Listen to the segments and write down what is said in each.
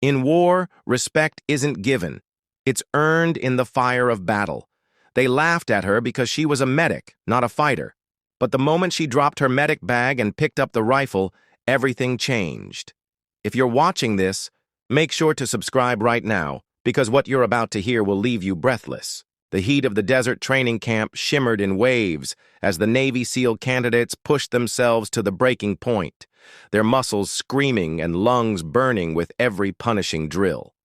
In war, respect isn't given. It's earned in the fire of battle. They laughed at her because she was a medic, not a fighter. But the moment she dropped her medic bag and picked up the rifle, everything changed. If you're watching this, make sure to subscribe right now, because what you're about to hear will leave you breathless. The heat of the desert training camp shimmered in waves as the Navy SEAL candidates pushed themselves to the breaking point, their muscles screaming and lungs burning with every punishing drill.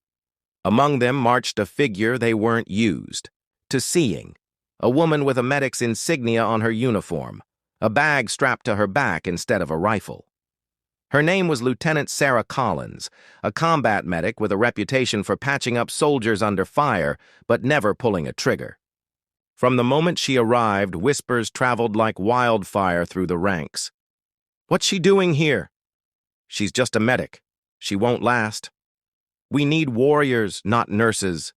Among them marched a figure they weren't used to seeing, a woman with a medic's insignia on her uniform, a bag strapped to her back instead of a rifle. Her name was Lieutenant Sarah Collins, a combat medic with a reputation for patching up soldiers under fire, but never pulling a trigger. From the moment she arrived, whispers traveled like wildfire through the ranks. "What's she doing here?" "She's just a medic. She won't last." "We need warriors, not nurses."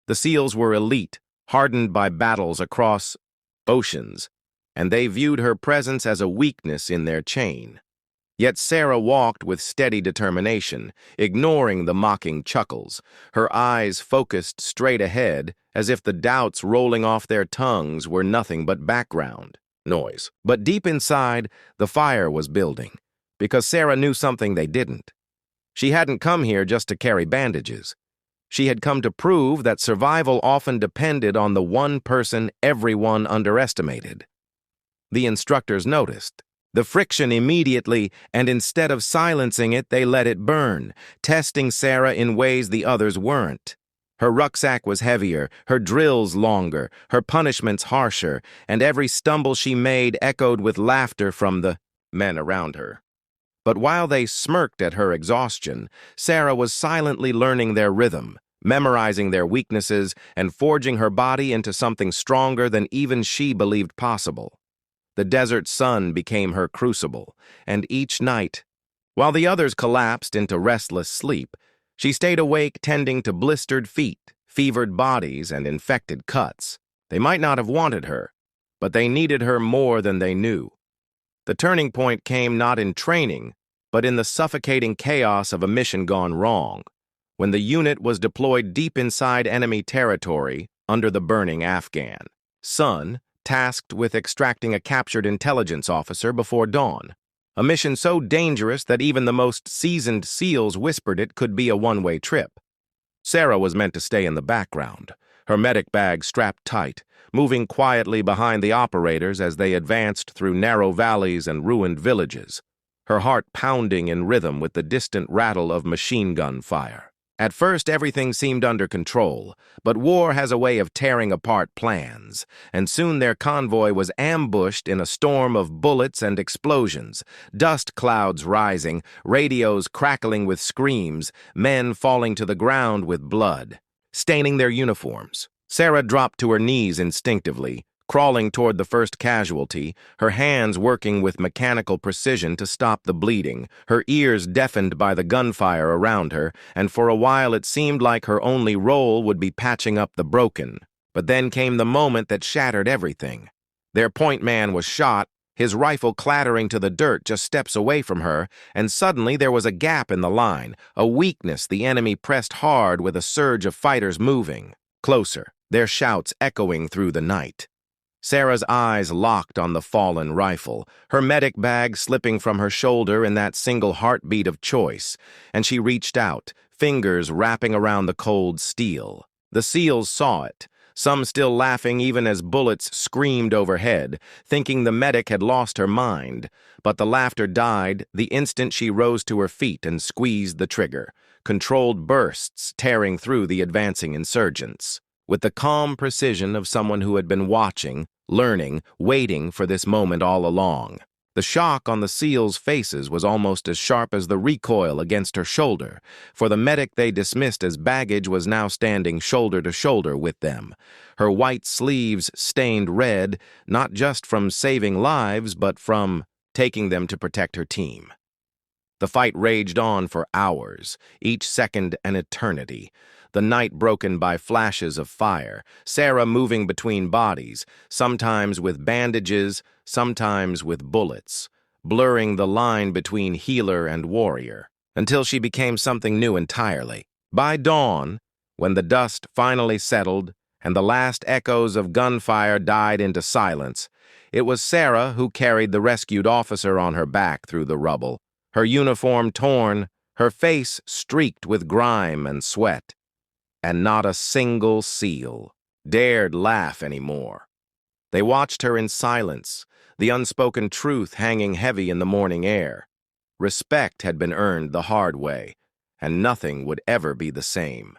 The SEALs were elite, hardened by battles across oceans, and they viewed her presence as a weakness in their chain. Yet Sarah walked with steady determination, ignoring the mocking chuckles, her eyes focused straight ahead, as if the doubts rolling off their tongues were nothing but background noise. But deep inside, the fire was building, because Sarah knew something they didn't. She hadn't come here just to carry bandages. She had come to prove that survival often depended on the one person everyone underestimated. The instructors noticed the friction immediately, and instead of silencing it, they let it burn, testing Sarah in ways the others weren't. Her rucksack was heavier, her drills longer, her punishments harsher, and every stumble she made echoed with laughter from the men around her. But while they smirked at her exhaustion, Sarah was silently learning their rhythm, memorizing their weaknesses, and forging her body into something stronger than even she believed possible. The desert sun became her crucible, and each night, while the others collapsed into restless sleep, she stayed awake tending to blistered feet, fevered bodies, and infected cuts. They might not have wanted her, but they needed her more than they knew. The turning point came not in training, but in the suffocating chaos of a mission gone wrong, when the unit was deployed deep inside enemy territory under the burning Afghan sun, tasked with extracting a captured intelligence officer before dawn. A mission so dangerous that even the most seasoned SEALs whispered it could be a one-way trip. Sarah was meant to stay in the background, her medic bag strapped tight, moving quietly behind the operators as they advanced through narrow valleys and ruined villages, her heart pounding in rhythm with the distant rattle of machine gun fire. At first, everything seemed under control, but war has a way of tearing apart plans, and soon their convoy was ambushed in a storm of bullets and explosions, dust clouds rising, radios crackling with screams, men falling to the ground with blood, staining their uniforms. Sarah dropped to her knees instinctively, crawling toward the first casualty, her hands working with mechanical precision to stop the bleeding, her ears deafened by the gunfire around her, and for a while it seemed like her only role would be patching up the broken. But then came the moment that shattered everything. Their point man was shot, his rifle clattering to the dirt just steps away from her, and suddenly there was a gap in the line, a weakness the enemy pressed hard with a surge of fighters moving. Closer, their shouts echoing through the night. Sarah's eyes locked on the fallen rifle, her medic bag slipping from her shoulder in that single heartbeat of choice, and she reached out, fingers wrapping around the cold steel. The SEALs saw it, some still laughing even as bullets screamed overhead, thinking the medic had lost her mind. But the laughter died the instant she rose to her feet and squeezed the trigger, controlled bursts tearing through the advancing insurgents. With the calm precision of someone who had been watching, learning, waiting for this moment all along. The shock on the SEALs' faces was almost as sharp as the recoil against her shoulder, for the medic they dismissed as baggage was now standing shoulder to shoulder with them, her white sleeves stained red, not just from saving lives, but from taking them to protect her team. The fight raged on for hours, each second an eternity. The night broken by flashes of fire, Sarah moving between bodies, sometimes with bandages, sometimes with bullets, blurring the line between healer and warrior. until she became something new entirely. By dawn, when the dust finally settled and the last echoes of gunfire died into silence, it was Sarah who carried the rescued officer on her back through the rubble, her uniform torn, her face streaked with grime and sweat. And not a single SEAL dared laugh anymore. They watched her in silence, the unspoken truth hanging heavy in the morning air. Respect had been earned the hard way, and nothing would ever be the same.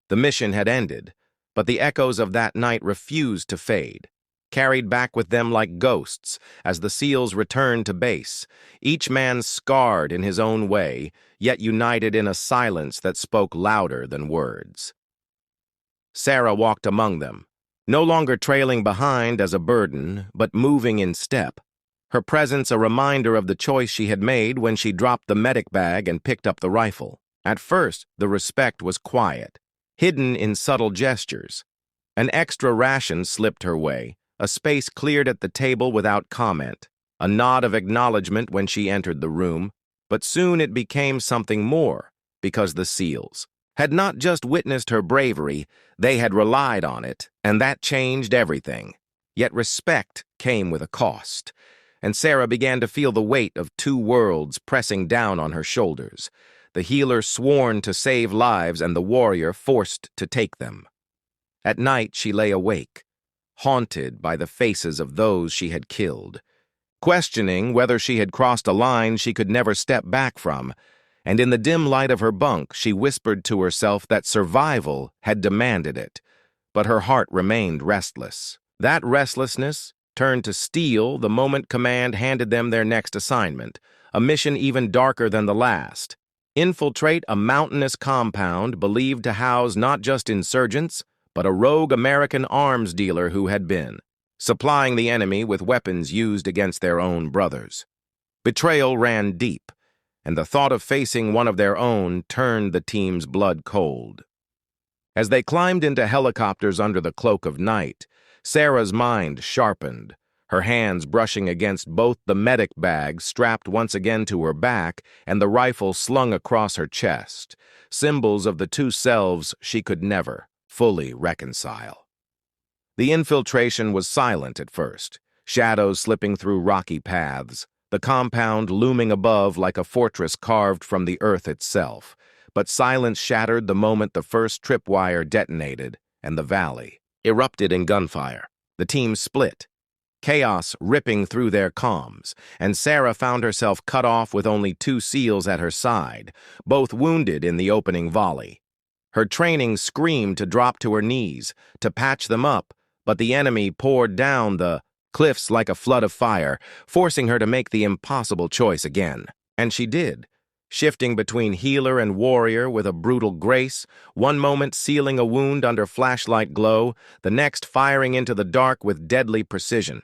The mission had ended, but the echoes of that night refused to fade, carried back with them like ghosts as the SEALs returned to base, each man scarred in his own way, yet united in a silence that spoke louder than words. Sarah walked among them, no longer trailing behind as a burden, but moving in step, her presence a reminder of the choice she had made when she dropped the medic bag and picked up the rifle. At first, the respect was quiet, hidden in subtle gestures. An extra ration slipped her way, a space cleared at the table without comment, a nod of acknowledgement when she entered the room, but soon it became something more, because the SEALs had not just witnessed her bravery, they had relied on it, and that changed everything. Yet respect came with a cost, and Sarah began to feel the weight of two worlds pressing down on her shoulders, the healer sworn to save lives and the warrior forced to take them. At night she lay awake, haunted by the faces of those she had killed, questioning whether she had crossed a line she could never step back from, and in the dim light of her bunk she whispered to herself that survival had demanded it, but her heart remained restless. That restlessness turned to steel the moment command handed them their next assignment, a mission even darker than the last. Infiltrate a mountainous compound believed to house not just insurgents, but a rogue American arms dealer who had been, supplying the enemy with weapons used against their own brothers. Betrayal ran deep, and the thought of facing one of their own turned the team's blood cold. As they climbed into helicopters under the cloak of night, Sarah's mind sharpened, her hands brushing against both the medic bag strapped once again to her back and the rifle slung across her chest, symbols of the two selves she could never fully reconcile. The infiltration was silent at first, shadows slipping through rocky paths, the compound looming above like a fortress carved from the earth itself. But silence shattered the moment the first tripwire detonated and the valley erupted in gunfire. The team split, chaos ripping through their comms, and Sarah found herself cut off with only two SEALs at her side, both wounded in the opening volley. Her training screamed to drop to her knees, to patch them up, but the enemy poured down the cliffs like a flood of fire, forcing her to make the impossible choice again. And she did, shifting between healer and warrior with a brutal grace, one moment sealing a wound under flashlight glow, the next firing into the dark with deadly precision.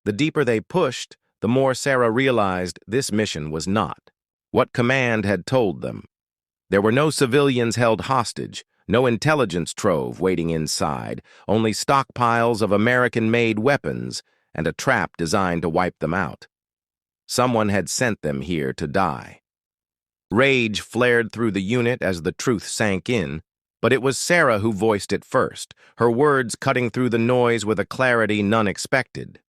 The deeper they pushed, the more Sarah realized this mission was not what command had told them. There were no civilians held hostage, no intelligence trove waiting inside, only stockpiles of American-made weapons and a trap designed to wipe them out. Someone had sent them here to die. Rage flared through the unit as the truth sank in, but it was Sarah who voiced it first, her words cutting through the noise with a clarity none expected.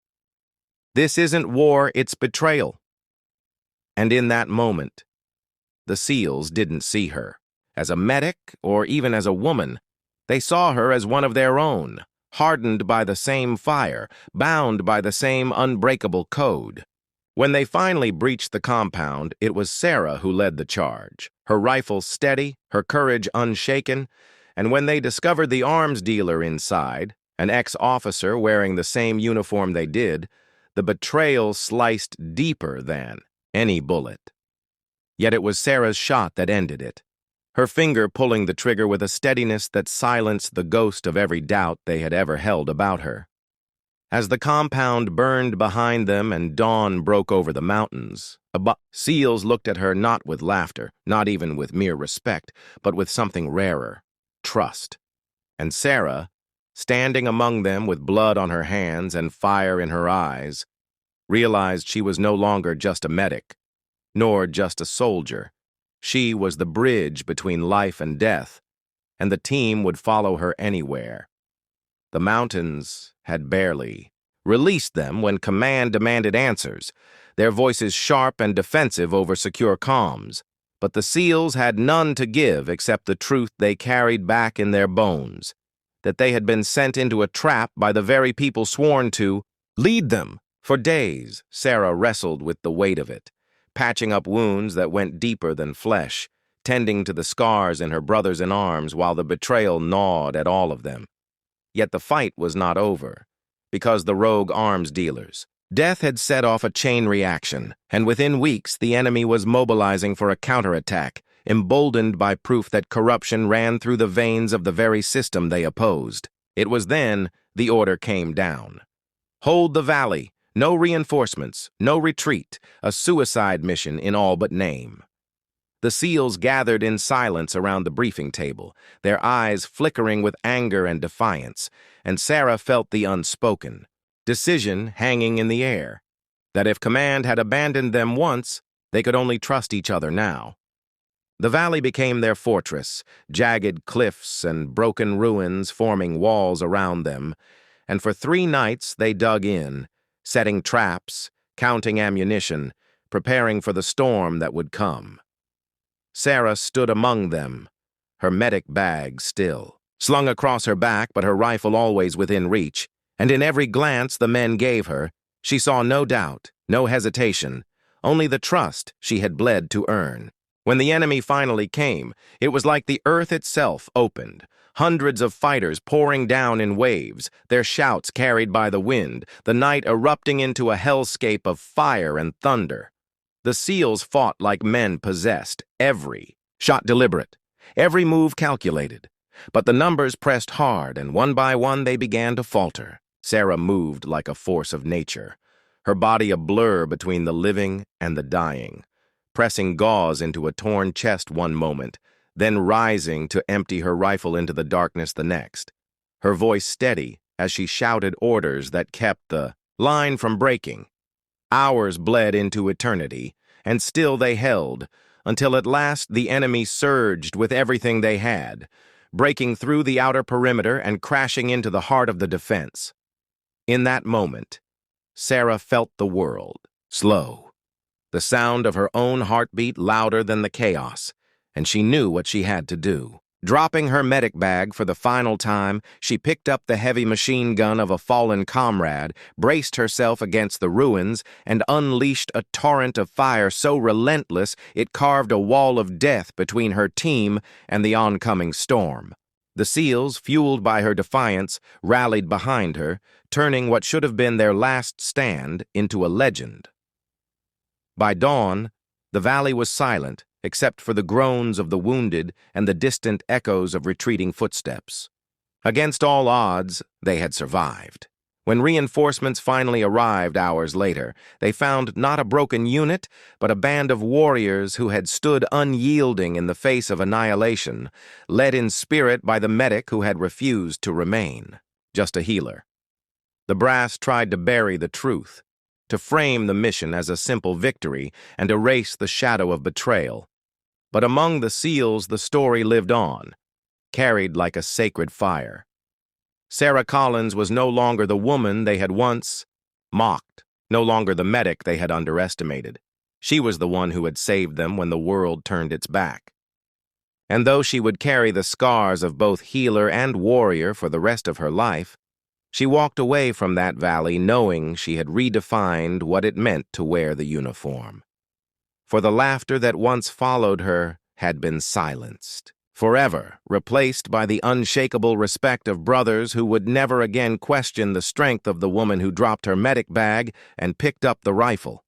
This isn't war, it's betrayal. And in that moment, the SEALs didn't see her as a medic or even as a woman. They saw her as one of their own, hardened by the same fire, bound by the same unbreakable code. When they finally breached the compound, it was Sarah who led the charge, her rifle steady, her courage unshaken, and when they discovered the arms dealer inside, an ex-officer wearing the same uniform they did, the betrayal sliced deeper than any bullet. Yet it was Sarah's shot that ended it, her finger pulling the trigger with a steadiness that silenced the ghost of every doubt they had ever held about her. As the compound burned behind them and dawn broke over the mountains, SEALs looked at her not with laughter, not even with mere respect, but with something rarer, trust. And Sarah, standing among them with blood on her hands and fire in her eyes, realized she was no longer just a medic, nor just a soldier. She was the bridge between life and death, and the team would follow her anywhere. The mountains had barely released them when command demanded answers, their voices sharp and defensive over secure comms. But the SEALs had none to give except the truth they carried back in their bones, that they had been sent into a trap by the very people sworn to lead them. For days, Sarah wrestled with the weight of it, patching up wounds that went deeper than flesh, tending to the scars in her brothers in arms while the betrayal gnawed at all of them. Yet the fight was not over, because the rogue arms dealers. Death had set off a chain reaction, and within weeks the enemy was mobilizing for a counterattack, emboldened by proof that corruption ran through the veins of the very system they opposed. It was then the order came down. Hold the valley, no reinforcements, no retreat, a suicide mission in all but name. The SEALs gathered in silence around the briefing table, their eyes flickering with anger and defiance, and Sarah felt the unspoken decision hanging in the air, that if command had abandoned them once, they could only trust each other now. The valley became their fortress, jagged cliffs and broken ruins forming walls around them, and for 3 nights they dug in, setting traps, counting ammunition, preparing for the storm that would come. Sarah stood among them, her medic bag still, slung across her back but her rifle always within reach, and in every glance the men gave her, she saw no doubt, no hesitation, only the trust she had bled to earn. When the enemy finally came, it was like the earth itself opened, hundreds of fighters pouring down in waves, their shouts carried by the wind, the night erupting into a hellscape of fire and thunder. The SEALs fought like men possessed, every shot deliberate, every move calculated. But the numbers pressed hard, and one by one they began to falter. Sarah moved like a force of nature, her body a blur between the living and the dying, pressing gauze into a torn chest one moment, then rising to empty her rifle into the darkness the next, her voice steady as she shouted orders that kept the line from breaking. Hours bled into eternity, and still they held, until at last the enemy surged with everything they had, breaking through the outer perimeter and crashing into the heart of the defense. In that moment, Sarah felt the world slow, the sound of her own heartbeat louder than the chaos, and she knew what she had to do. Dropping her medic bag for the final time, she picked up the heavy machine gun of a fallen comrade, braced herself against the ruins, and unleashed a torrent of fire so relentless it carved a wall of death between her team and the oncoming storm. The SEALs, fueled by her defiance, rallied behind her, turning what should have been their last stand into a legend. By dawn, the valley was silent, except for the groans of the wounded and the distant echoes of retreating footsteps. Against all odds, they had survived. When reinforcements finally arrived hours later, they found not a broken unit, but a band of warriors who had stood unyielding in the face of annihilation, led in spirit by the medic who had refused to remain, just a healer. The brass tried to bury the truth, to frame the mission as a simple victory and erase the shadow of betrayal. But among the SEALs the story lived on, carried like a sacred fire. Sarah Collins was no longer the woman they had once mocked, no longer the medic they had underestimated. She was the one who had saved them when the world turned its back. And though she would carry the scars of both healer and warrior for the rest of her life, she walked away from that valley knowing she had redefined what it meant to wear the uniform. For the laughter that once followed her had been silenced, forever replaced by the unshakable respect of brothers who would never again question the strength of the woman who dropped her medic bag and picked up the rifle.